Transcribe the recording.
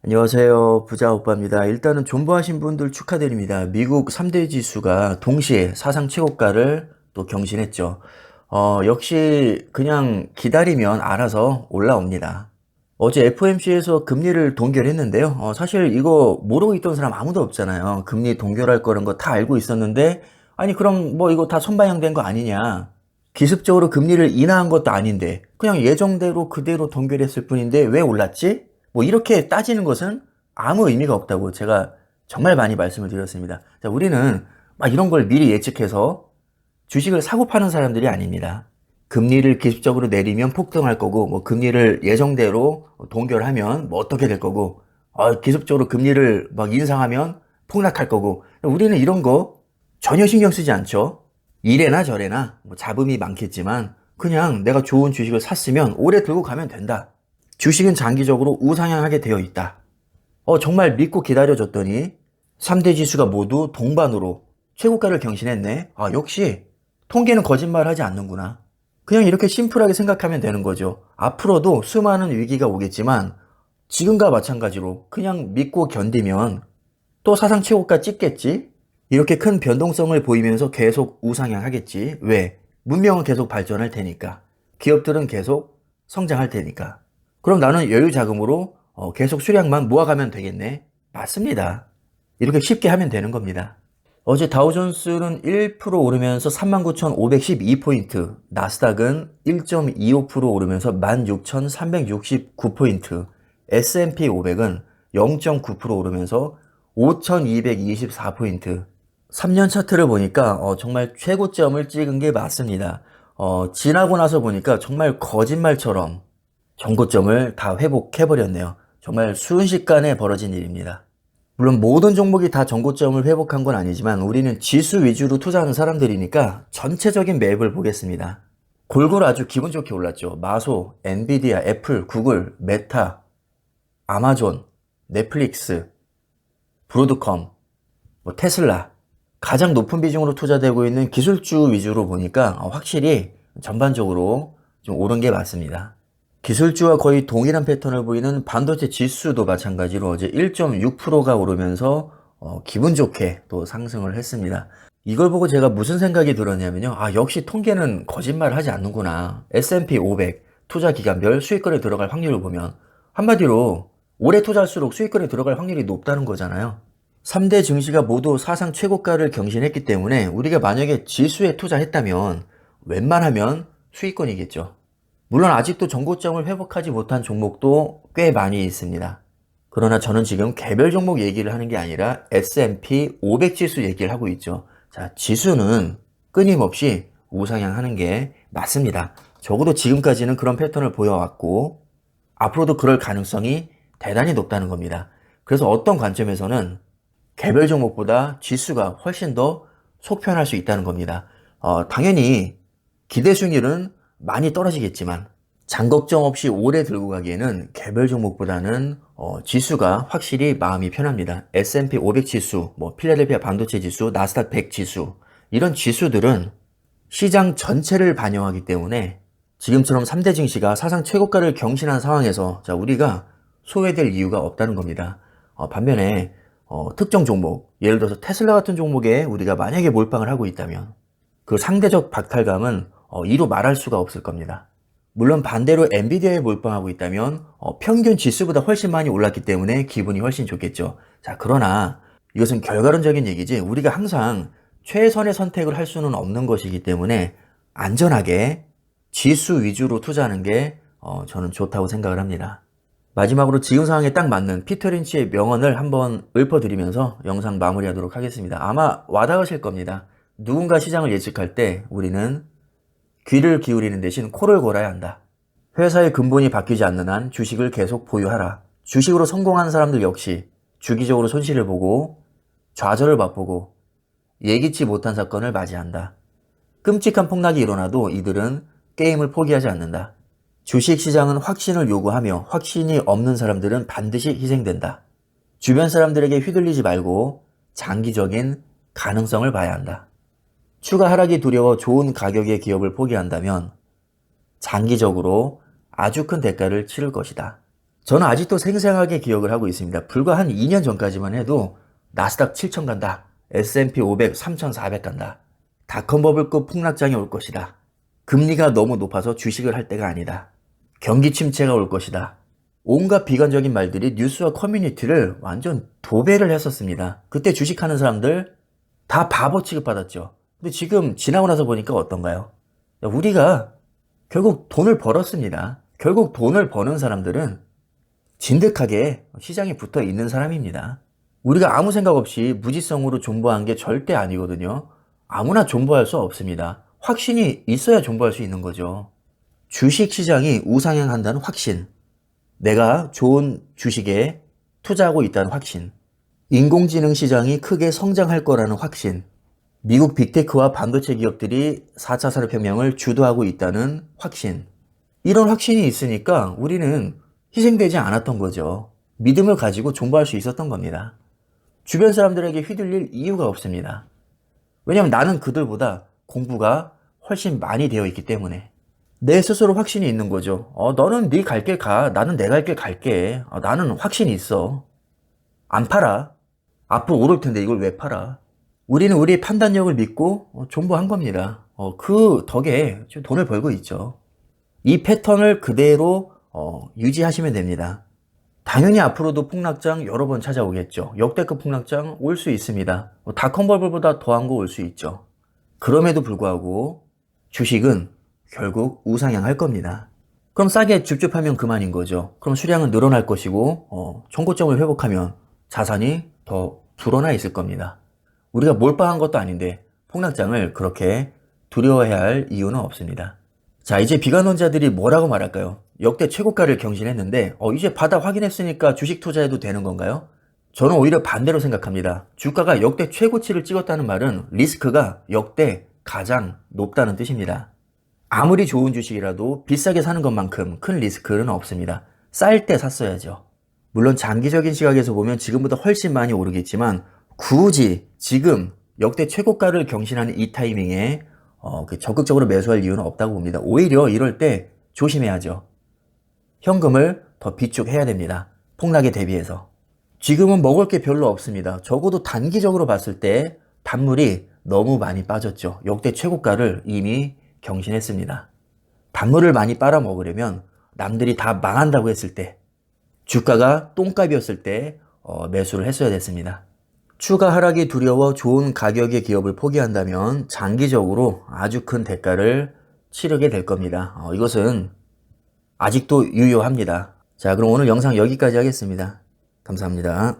안녕하세요. 부자 오빠입니다. 일단은 존버하신 분들 축하드립니다. 미국 3대 지수가 동시에 사상 최고가를 또 경신했죠. 역시 그냥 기다리면 알아서 올라옵니다. 어제 FOMC에서 금리를 동결했는데요. 사실 이거 모르고 있던 사람 아무도 없잖아요. 금리 동결할 거는 거 다 알고 있었는데, 아니 그럼 뭐 이거 다 선반영된 거 아니냐. 기습적으로 금리를 인하한 것도 아닌데 그냥 예정대로 그대로 동결했을 뿐인데 왜 올랐지? 뭐 이렇게 따지는 것은 아무 의미가 없다고 제가 정말 많이 말씀을 드렸습니다. 자, 우리는 막 이런 걸 미리 예측해서 주식을 사고 파는 사람들이 아닙니다. 금리를 기습적으로 내리면 폭등할 거고, 뭐 금리를 예정대로 동결하면 뭐 어떻게 될 거고, 기습적으로 금리를 막 인상하면 폭락할 거고, 우리는 이런 거 전혀 신경 쓰지 않죠. 이래나 저래나 뭐 잡음이 많겠지만 그냥 내가 좋은 주식을 샀으면 오래 들고 가면 된다. 주식은 장기적으로 우상향하게 되어 있다. 정말 믿고 기다려줬더니 3대 지수가 모두 동반으로 최고가를 경신했네. 역시 통계는 거짓말하지 않는구나. 그냥 이렇게 심플하게 생각하면 되는 거죠. 앞으로도 수많은 위기가 오겠지만 지금과 마찬가지로 그냥 믿고 견디면 또 사상 최고가 찍겠지? 이렇게 큰 변동성을 보이면서 계속 우상향하겠지. 왜? 문명은 계속 발전할 테니까. 기업들은 계속 성장할 테니까. 그럼 나는 여유 자금으로 계속 수량만 모아가면 되겠네. 맞습니다. 이렇게 쉽게 하면 되는 겁니다. 어제 다우존스는 1% 오르면서 39,512포인트, 나스닥은 1.25% 오르면서 16,369포인트, S&P 500은 0.9% 오르면서 5,224포인트. 3년 차트를 보니까 정말 최고점을 찍은 게 맞습니다. 지나고 나서 보니까 정말 거짓말처럼 전고점을 다 회복해버렸네요. 정말 순식간에 벌어진 일입니다. 물론 모든 종목이 다 전고점을 회복한 건 아니지만 우리는 지수 위주로 투자하는 사람들이니까 전체적인 맵을 보겠습니다. 골고루 아주 기분 좋게 올랐죠. 마소, 엔비디아, 애플, 구글, 메타, 아마존, 넷플릭스, 브로드컴, 뭐 테슬라 가장 높은 비중으로 투자되고 있는 기술주 위주로 보니까 확실히 전반적으로 좀 오른 게 맞습니다. 기술주와 거의 동일한 패턴을 보이는 반도체 지수도 마찬가지로 어제 1.6%가 오르면서 기분 좋게 또 상승을 했습니다. 이걸 보고 제가 무슨 생각이 들었냐면요. 역시 통계는 거짓말을 하지 않는구나. S&P 500 투자 기간별 수익권에 들어갈 확률을 보면 한마디로 오래 투자할수록 수익권에 들어갈 확률이 높다는 거잖아요. 3대 증시가 모두 사상 최고가를 경신했기 때문에 우리가 만약에 지수에 투자했다면 웬만하면 수익권이겠죠. 물론 아직도 전고점을 회복하지 못한 종목도 꽤 많이 있습니다. 그러나 저는 지금 개별 종목 얘기를 하는 게 아니라 S&P 500 지수 얘기를 하고 있죠. 자, 지수는 끊임없이 우상향하는 게 맞습니다. 적어도 지금까지는 그런 패턴을 보여왔고 앞으로도 그럴 가능성이 대단히 높다는 겁니다. 그래서 어떤 관점에서는 개별 종목보다 지수가 훨씬 더 속편할 수 있다는 겁니다. 당연히 기대 수익률은 많이 떨어지겠지만 장 걱정 없이 오래 들고 가기에는 개별 종목보다는 지수가 확실히 마음이 편합니다. S&P 500 지수, 뭐 필라델피아 반도체 지수, 나스닥 100 지수 이런 지수들은 시장 전체를 반영하기 때문에 지금처럼 3대 증시가 사상 최고가를 경신한 상황에서 자, 우리가 소외될 이유가 없다는 겁니다. 반면에 특정 종목, 예를 들어서 테슬라 같은 종목에 우리가 만약에 몰빵을 하고 있다면 그 상대적 박탈감은 이루 말할 수가 없을 겁니다. 물론 반대로 엔비디아에 몰빵하고 있다면 평균 지수보다 훨씬 많이 올랐기 때문에 기분이 훨씬 좋겠죠. 자, 그러나 이것은 결과론적인 얘기지 우리가 항상 최선의 선택을 할 수는 없는 것이기 때문에 안전하게 지수 위주로 투자하는 게 저는 좋다고 생각을 합니다. 마지막으로 지금 상황에 딱 맞는 피터 린치의 명언을 한번 읊어드리면서 영상 마무리하도록 하겠습니다. 아마 와닿으실 겁니다. 누군가 시장을 예측할 때 우리는 귀를 기울이는 대신 코를 골아야 한다. 회사의 근본이 바뀌지 않는 한 주식을 계속 보유하라. 주식으로 성공한 사람들 역시 주기적으로 손실을 보고 좌절을 맛보고 예기치 못한 사건을 맞이한다. 끔찍한 폭락이 일어나도 이들은 게임을 포기하지 않는다. 주식시장은 확신을 요구하며 확신이 없는 사람들은 반드시 희생된다. 주변 사람들에게 휘둘리지 말고 장기적인 가능성을 봐야 한다. 추가 하락이 두려워 좋은 가격의 기업을 포기한다면 장기적으로 아주 큰 대가를 치를 것이다. 저는 아직도 생생하게 기억을 하고 있습니다. 불과 한 2년 전까지만 해도 나스닥 7천 간다. S&P 500 3,400 간다. 닷컴버블급 폭락장이 올 것이다. 금리가 너무 높아서 주식을 할 때가 아니다. 경기 침체가 올 것이다. 온갖 비관적인 말들이 뉴스와 커뮤니티를 완전 도배를 했었습니다. 그때 주식하는 사람들 다 바보 취급받았죠. 근데 지금 지나고 나서 보니까 어떤가요? 우리가 결국 돈을 벌었습니다. 결국 돈을 버는 사람들은 진득하게 시장에 붙어 있는 사람입니다. 우리가 아무 생각 없이 무지성으로 존버한 게 절대 아니거든요. 아무나 존버할 수 없습니다. 확신이 있어야 존버할 수 있는 거죠. 주식 시장이 우상향한다는 확신. 내가 좋은 주식에 투자하고 있다는 확신. 인공지능 시장이 크게 성장할 거라는 확신. 미국 빅테크와 반도체 기업들이 4차 산업혁명을 주도하고 있다는 확신. 이런 확신이 있으니까 우리는 희생되지 않았던 거죠. 믿음을 가지고 존버할 수 있었던 겁니다. 주변 사람들에게 휘둘릴 이유가 없습니다. 왜냐하면 나는 그들보다 공부가 훨씬 많이 되어 있기 때문에. 내 스스로 확신이 있는 거죠. 너는 네 갈 길 가. 나는 내 갈 길 갈게. 나는 확신이 있어. 안 팔아. 앞으로 오를 텐데 이걸 왜 팔아? 우리는 우리 판단력을 믿고 존버한 겁니다. 그 덕에 지금 돈을 벌고 있죠. 이 패턴을 그대로 유지하시면 됩니다. 당연히 앞으로도 폭락장 여러 번 찾아오겠죠. 역대급 폭락장 올 수 있습니다. 닷컴버블보다 더한 거 올 수 있죠. 그럼에도 불구하고 주식은 결국 우상향할 겁니다. 그럼 싸게 줍줍하면 그만인 거죠. 그럼 수량은 늘어날 것이고 정고점을 회복하면 자산이 더 불어나 있을 겁니다. 우리가 몰빵한 것도 아닌데 폭락장을 그렇게 두려워해야 할 이유는 없습니다. 자, 이제 비관론자들이 뭐라고 말할까요? 역대 최고가를 경신했는데 이제 바닥 확인했으니까 주식 투자해도 되는 건가요? 저는 오히려 반대로 생각합니다. 주가가 역대 최고치를 찍었다는 말은 리스크가 역대 가장 높다는 뜻입니다. 아무리 좋은 주식이라도 비싸게 사는 것만큼 큰 리스크는 없습니다. 쌀 때 샀어야죠. 물론 장기적인 시각에서 보면 지금보다 훨씬 많이 오르겠지만 굳이 지금 역대 최고가를 경신하는 이 타이밍에 적극적으로 매수할 이유는 없다고 봅니다. 오히려 이럴 때 조심해야죠. 현금을 더 비축해야 됩니다. 폭락에 대비해서. 지금은 먹을 게 별로 없습니다. 적어도 단기적으로 봤을 때 단물이 너무 많이 빠졌죠. 역대 최고가를 이미 경신했습니다. 단물을 많이 빨아 먹으려면 남들이 다 망한다고 했을 때, 주가가 똥값이었을 때 매수를 했어야 됐습니다. 추가 하락이 두려워 좋은 가격의 기업을 포기한다면 장기적으로 아주 큰 대가를 치르게 될 겁니다. 이것은 아직도 유효합니다. 자, 그럼 오늘 영상 여기까지 하겠습니다. 감사합니다.